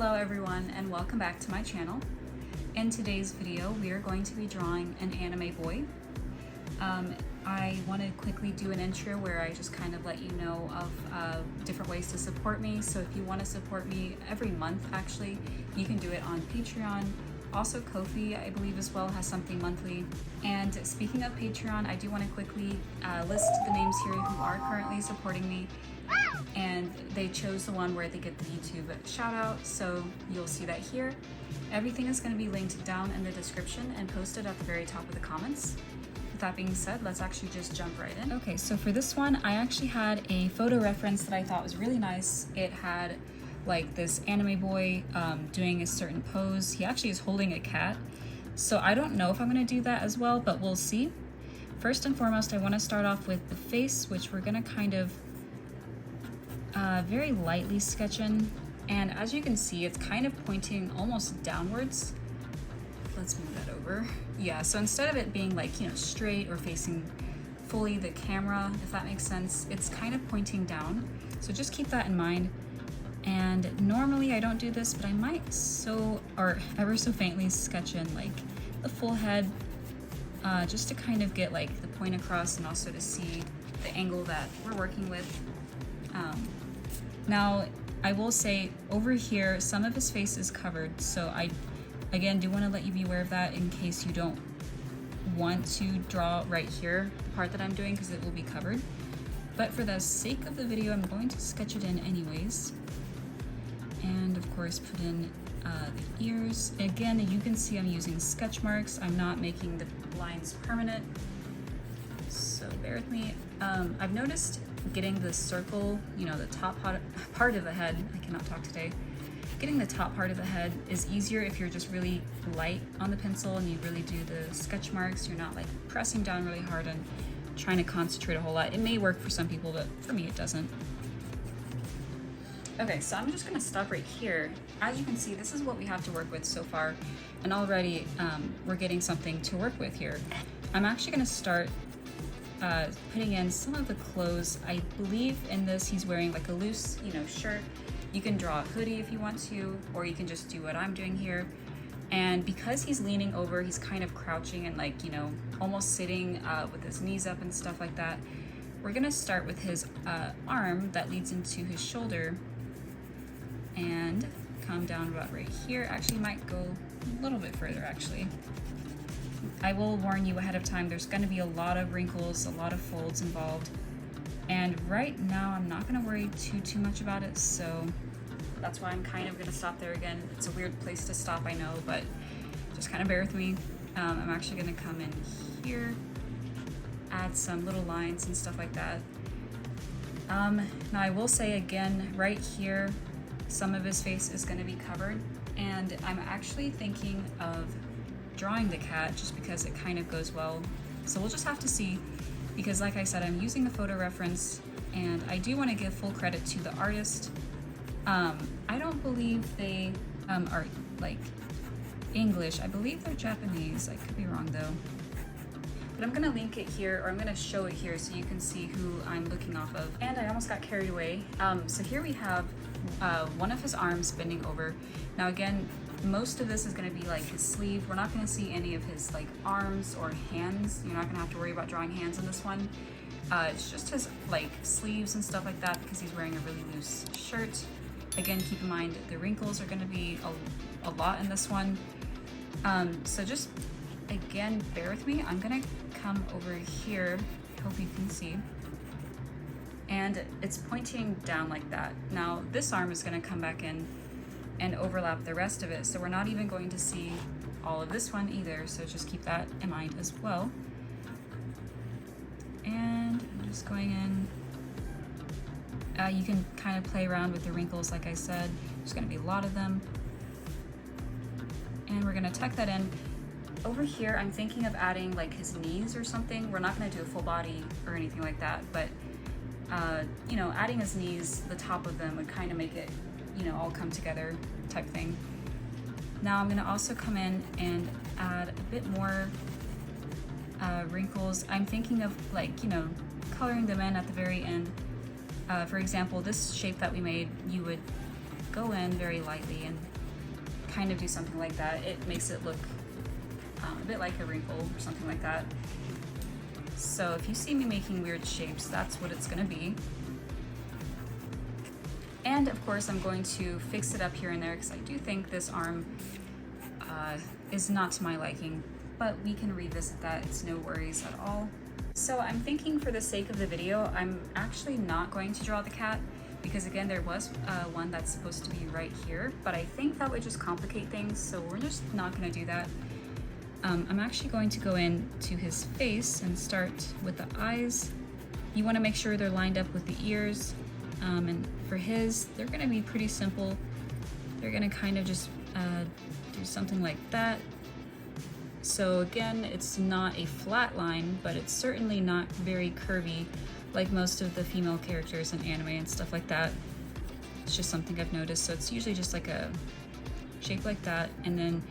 Hello everyone and welcome back to my channel. In today's video we are going to be drawing an anime boy. I want to quickly do an intro where I just kind of let you know of different ways to support me. So if you want to support me every month, actually, you can do it on Patreon. Also Ko-fi, I believe as well, has something monthly. And speaking of Patreon, I do want to quickly list the names here who are currently supporting me. And they chose the one where they get the YouTube shout out, so you'll see that here. Everything is going to be linked down in the description and posted at the very top of the comments. With that being said, let's actually just jump right in. Okay, so for this one, I actually had a photo reference that I thought was really nice. It had like this anime boy doing a certain pose. He actually is holding a cat. So I don't know if I'm going to do that as well, but we'll see. First and foremost, I want to start off with the face, which we're going to kind of very lightly sketch in. And as you can see, it's kind of pointing almost downwards. Let's move that over. Yeah, so instead of it being like, you know, straight or facing fully the camera, if that makes sense, it's kind of pointing down. So just keep that in mind. And normally I don't do this, but I might ever so faintly sketch in like the full head, just to kind of get like the point across and also to see the angle that we're working with. Now, I will say over here, some of his face is covered, so I, again, do want to let you be aware of that in case you don't want to draw right here, the part that I'm doing, because it will be covered. But for the sake of the video, I'm going to sketch it in anyways. And of course, put in the ears. Again, you can see I'm using sketch marks. I'm not making the lines permanent, so bear with me. I've noticed getting the circle, you know, the top part of the head, I cannot talk today, getting the top part of the head is easier if you're just really light on the pencil and you really do the sketch marks. You're not like pressing down really hard and trying to concentrate a whole lot. It may work for some people, but for me it doesn't. Okay, so I'm just gonna stop right here. As you can see, this is what we have to work with so far, and already we're getting something to work with here. I'm actually gonna start putting in some of the clothes. I believe in this he's wearing like a loose, you know, shirt. You can draw a hoodie if you want to, or you can just do what I'm doing here. And because he's leaning over, he's kind of crouching and like, you know, almost sitting with his knees up and stuff like that. We're gonna start with his arm that leads into his shoulder and come down about right here. Actually might go a little bit further actually. I will warn you ahead of time, there's going to be a lot of wrinkles, a lot of folds involved. And right now, I'm not going to worry too much about it, so that's why I'm kind of going to stop there again. It's a weird place to stop, I know, but just kind of bear with me. I'm actually going to come in here, add some little lines and stuff like that. Now, I will say again, right here, some of his face is going to be covered, and I'm actually thinking of drawing the cat just because it kind of goes well. So we'll just have to see, because like I said, I'm using the photo reference and I do want to give full credit to the artist. I don't believe they are like English. I believe they're Japanese. I could be wrong though. But I'm going to link it here, or I'm going to show it here so you can see who I'm looking off of. And I almost got carried away. So here we have one of his arms bending over. Now again, most of this is going to be like his sleeve. We're not going to see any of his like arms or hands. You're not going to have to worry about drawing hands on this one. It's just his like sleeves and stuff like that because he's wearing a really loose shirt. Again, keep in mind the wrinkles are going to be a lot in this one. So just again, bear with me. I'm going to come over here. Hope you can see. And it's pointing down like that. Now this arm is going to come back in and overlap the rest of it, so we're not even going to see all of this one either, so just keep that in mind as well. And I'm just going in. You can kind of play around with the wrinkles, like I said. There's going to be a lot of them, and we're going to tuck that in. Over here I'm thinking of adding like his knees or something. We're not going to do a full body or anything like that, but you know, adding his knees, the top of them would kind of make it, you know, all come together type thing. Now I'm gonna also come in and add a bit more wrinkles. I'm thinking of like, you know, coloring them in at the very end. For example, this shape that we made, you would go in very lightly and kind of do something like that. It makes it look a bit like a wrinkle or something like that. So if you see me making weird shapes, that's what it's gonna be. And of course, I'm going to fix it up here and there because I do think this arm is not to my liking, but we can revisit that. It's no worries at all. So I'm thinking for the sake of the video, I'm actually not going to draw the cat because again, there was one that's supposed to be right here, but I think that would just complicate things, so we're just not gonna do that. I'm actually going to go in to his face and start with the eyes. You wanna make sure they're lined up with the ears, and for his, they're gonna be pretty simple. They're gonna kind of just do something like that. So again, it's not a flat line, but it's certainly not very curvy like most of the female characters in anime and stuff like that. It's just something I've noticed. So it's usually just like a shape like that. And then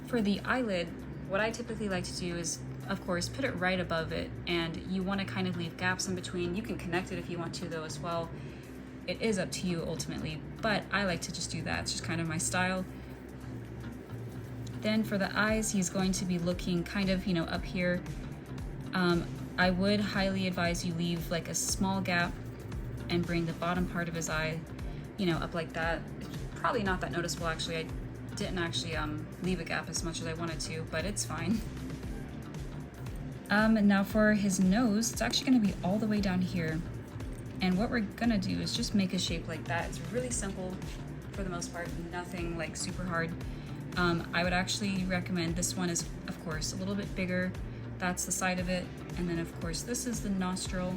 for the eyelid, what I typically like to do is, of course, put it right above it, and you want to kind of leave gaps in between. You can connect it if you want to though as well. It is up to you ultimately, but I like to just do that. It's just kind of my style. Then for the eyes, he's going to be looking kind of, up here. I would highly advise you leave like a small gap and bring the bottom part of his eye, up like that. It's probably not that noticeable actually. I didn't actually leave a gap as much as I wanted to, but it's fine. And now for his nose, it's actually gonna be all the way down here. And what we're gonna do is just make a shape like that. It's really simple for the most part, nothing like super hard. I would actually recommend this one is, of course, a little bit bigger. That's the side of it. And then, of course, this is the nostril.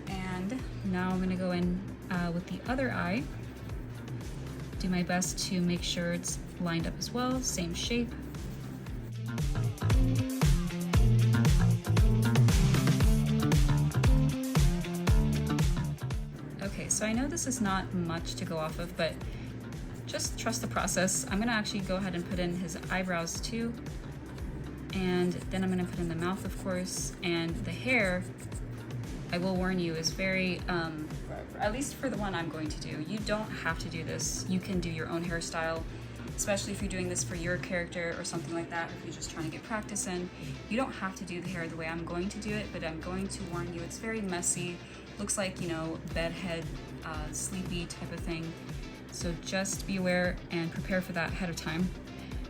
And now I'm gonna go in with the other eye. Do my best to make sure it's lined up as well, same shape. Okay, so I know this is not much to go off of, but just trust the process. I'm gonna actually go ahead and put in his eyebrows too. And then I'm gonna put in the mouth, of course, and the hair, I will warn you, is very, at least for the one I'm going to do, you don't have to do this. You can do your own hairstyle, especially if you're doing this for your character or something like that, or if you're just trying to get practice in. You don't have to do the hair the way I'm going to do it, but I'm going to warn you, it's very messy. Looks like, bedhead, sleepy type of thing. So just be aware and prepare for that ahead of time.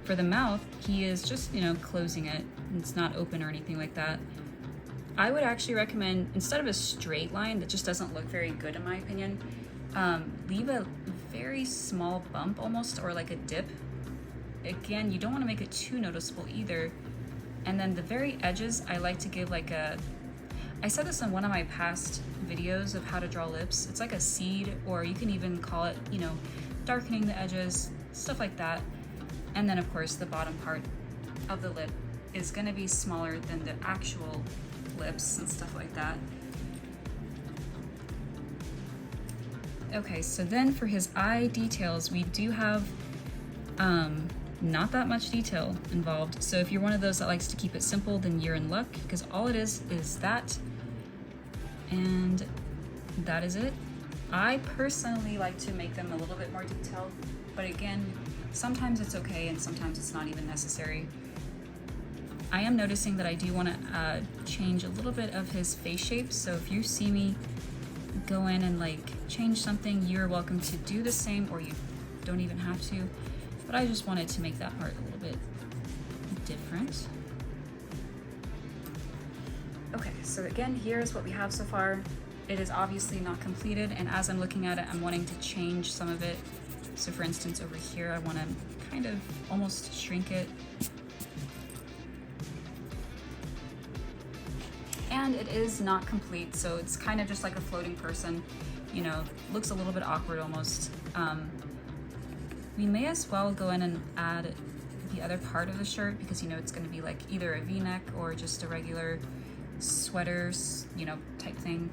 For the mouth, he is just, closing it. It's not open or anything like that. I would actually recommend, instead of a straight line that just doesn't look very good in my opinion, leave a very small bump almost, or like a dip. Again, you don't want to make it too noticeable either. And then the very edges, I like to give like I said this in one of my past videos of how to draw lips. It's like a seed, or you can even call it, darkening the edges, stuff like that. And then of course the bottom part of the lip is gonna be smaller than the actual lips and stuff like that. Okay, so then for his eye details, we do have not that much detail involved. So if you're one of those that likes to keep it simple, then you're in luck, because all it is that, and that is it. I personally like to make them a little bit more detailed, but again, sometimes it's okay and sometimes it's not even necessary. I am noticing that I do want to change a little bit of his face shape, so if you see me go in and change something, you're welcome to do the same, or you don't even have to, but I just wanted to make that part a little bit different. Okay, so again, here's what we have so far. It is obviously not completed, and as I'm looking at it, I'm wanting to change some of it. So for instance, over here, I want to kind of almost shrink it. And it is not complete, so it's kind of just like a floating person, looks a little bit awkward almost. We may as well go in and add the other part of the shirt, because it's going to be like either a v-neck or just a regular sweater, type thing.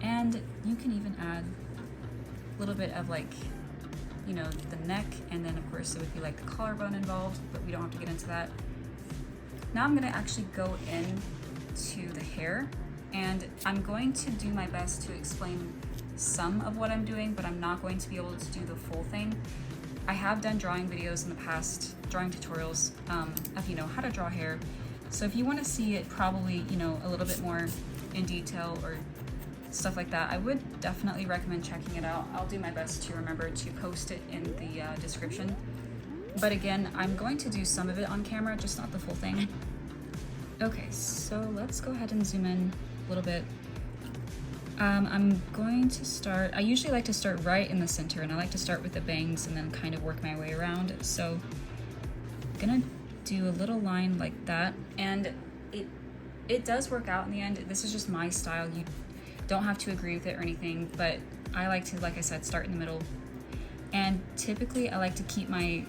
And you can even add a little bit of the neck, and then of course it would be like the collarbone involved, but we don't have to get into that. Now I'm gonna actually go in to the hair, and I'm going to do my best to explain some of what I'm doing, but I'm not going to be able to do the full thing. I have done drawing videos in the past, drawing tutorials of, you know, how to draw hair. So if you want to see it probably, you know, a little bit more in detail or stuff like that, I would definitely recommend checking it out. I'll do my best to remember to post it in the description. But again, I'm going to do some of it on camera, just not the full thing. Okay, so let's go ahead and zoom in a little bit. I'm going to start, I usually like to start right in the center, and I like to start with the bangs and then kind of work my way around. So I'm gonna do a little line like that, and it does work out in the end. This is just my style. You don't have to agree with it or anything, but I like to, like I said, start in the middle. And typically I like to keep my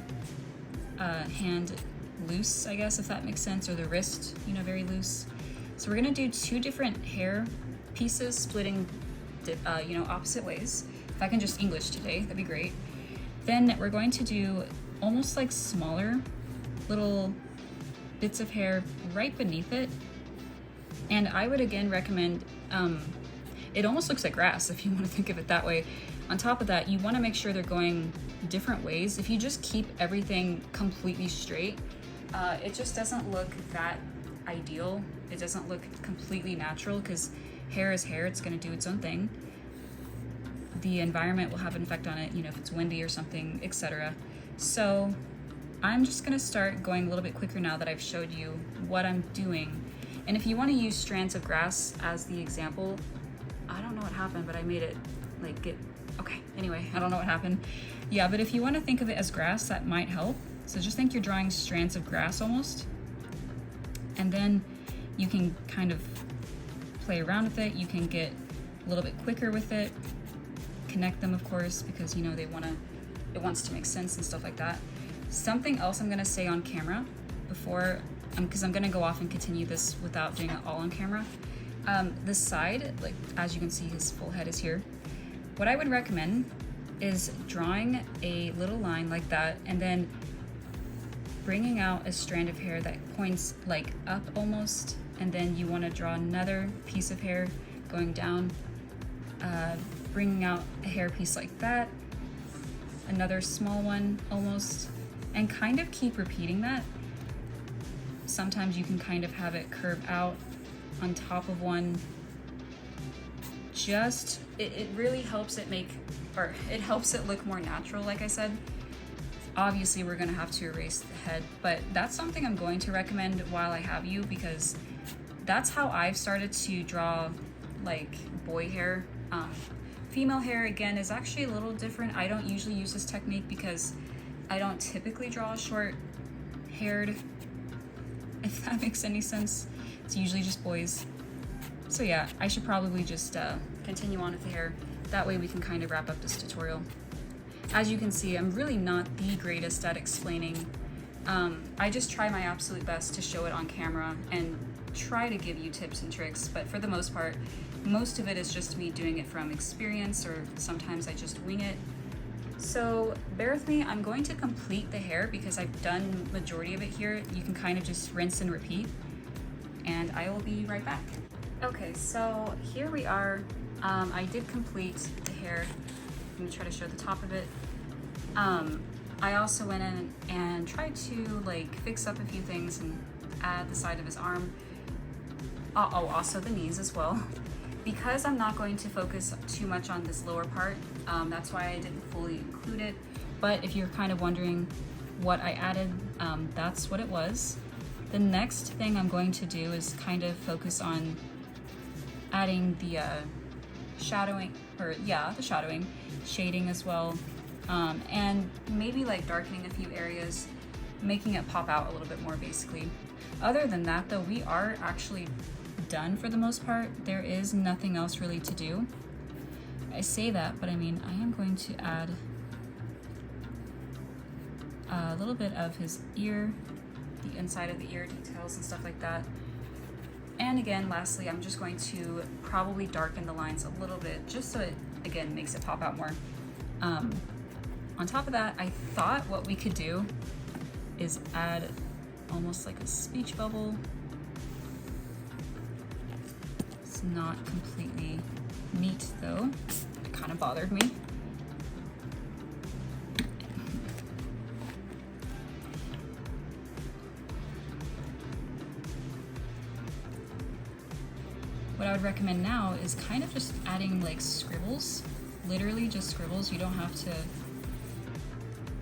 hand loose, I guess, if that makes sense, or the wrist, you know, very loose. So we're gonna do two different hair pieces, splitting, you know, opposite ways. If I can just English today, that'd be great. Then we're going to do almost like smaller little bits of hair right beneath it. And I would again recommend, it almost looks like grass if you want to think of it that way. On top of that, you want to make sure they're going different ways. If you just keep everything completely straight, it just doesn't look that ideal. It doesn't look completely natural, because hair is hair. It's going to do its own thing. The environment will have an effect on it, you know, if it's windy or something, etc. So I'm just going to start going a little bit quicker now that I've showed you what I'm doing. And if you want to use strands of grass as the example, I don't know what happened, but I made it like get, okay, anyway, I don't know what happened. Yeah, but if you want to think of it as grass, that might help. So just think you're drawing strands of grass almost. And then you can kind of play around with it. You can get a little bit quicker with it. Connect them, of course, because, you know, it wants to make sense and stuff like that. Something else I'm going to say on camera before, because I'm going to go off and continue this without doing it all on camera. This side, like as you can see, his full head is here. What I would recommend is drawing a little line like that, and then bringing out a strand of hair that points like up almost, and then you want to draw another piece of hair going down, bringing out a hair piece like that, another small one almost, and kind of keep repeating that. Sometimes you can kind of have it curve out on top of one. Just, it really helps it make, or it helps it look more natural, like I said. Obviously we're gonna have to erase the head, but that's something I'm going to recommend while I have you, because that's how I've started to draw like boy hair. Female hair, again, is actually a little different. I don't usually use this technique because I don't typically draw short haired, if that makes any sense. It's usually just boys. So yeah, I should probably just continue on with the hair. That way we can kind of wrap up this tutorial. As you can see, I'm really not the greatest at explaining. I just try my absolute best to show it on camera and try to give you tips and tricks, but for the most part, most of it is just me doing it from experience, or sometimes I just wing it. So bear with me, I'm going to complete the hair because I've done majority of it here. You can kind of just rinse and repeat, and I will be right back. Okay, so here we are. I did complete the hair. Let me try to show the top of it. I also went in and tried to like fix up a few things and add the side of his arm. Oh, also the knees as well. Because I'm not going to focus too much on this lower part, that's why I didn't fully include it. But if you're kind of wondering what I added, that's what it was. The next thing I'm going to do is kind of focus on adding the shadowing, or yeah, the shadowing, shading as well, and maybe like darkening a few areas, making it pop out a little bit more basically. Other than that though, we are actually done for the most part. There is nothing else really to do. I say that, but I mean, I am going to add a little bit of his ear, the inside of the ear details and stuff like that. And again, lastly, I'm just going to probably darken the lines a little bit, just so it, again, makes it pop out more. On top of that, I thought what we could do is add almost like a speech bubble. It's not completely neat though. I kind of bothered me. What I would recommend now is kind of just adding like scribbles, literally just scribbles. You don't have to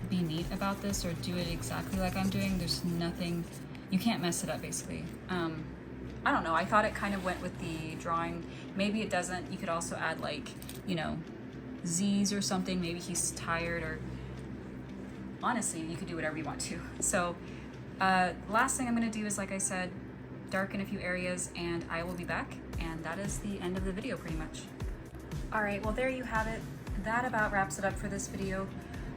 be neat about this or do it exactly like I'm doing. There's nothing, you can't mess it up basically. I don't know, I thought it kind of went with the drawing. Maybe it doesn't. You could also add like, you know, Z's or something. Maybe he's tired, or honestly, you could do whatever you want to. So last thing I'm gonna do is, like I said, darken a few areas, and I will be back. And that is the end of the video pretty much. All right, well, there you have it. That about wraps it up for this video.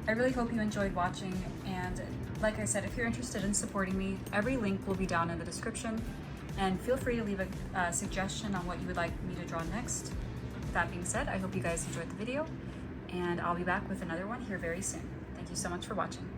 I really hope you enjoyed watching, and like I said, if you're interested in supporting me, every link will be down in the description, and feel free to leave a suggestion on what you would like me to draw next. With that being said, I hope you guys enjoyed the video, and I'll be back with another one here very soon. Thank you so much for watching.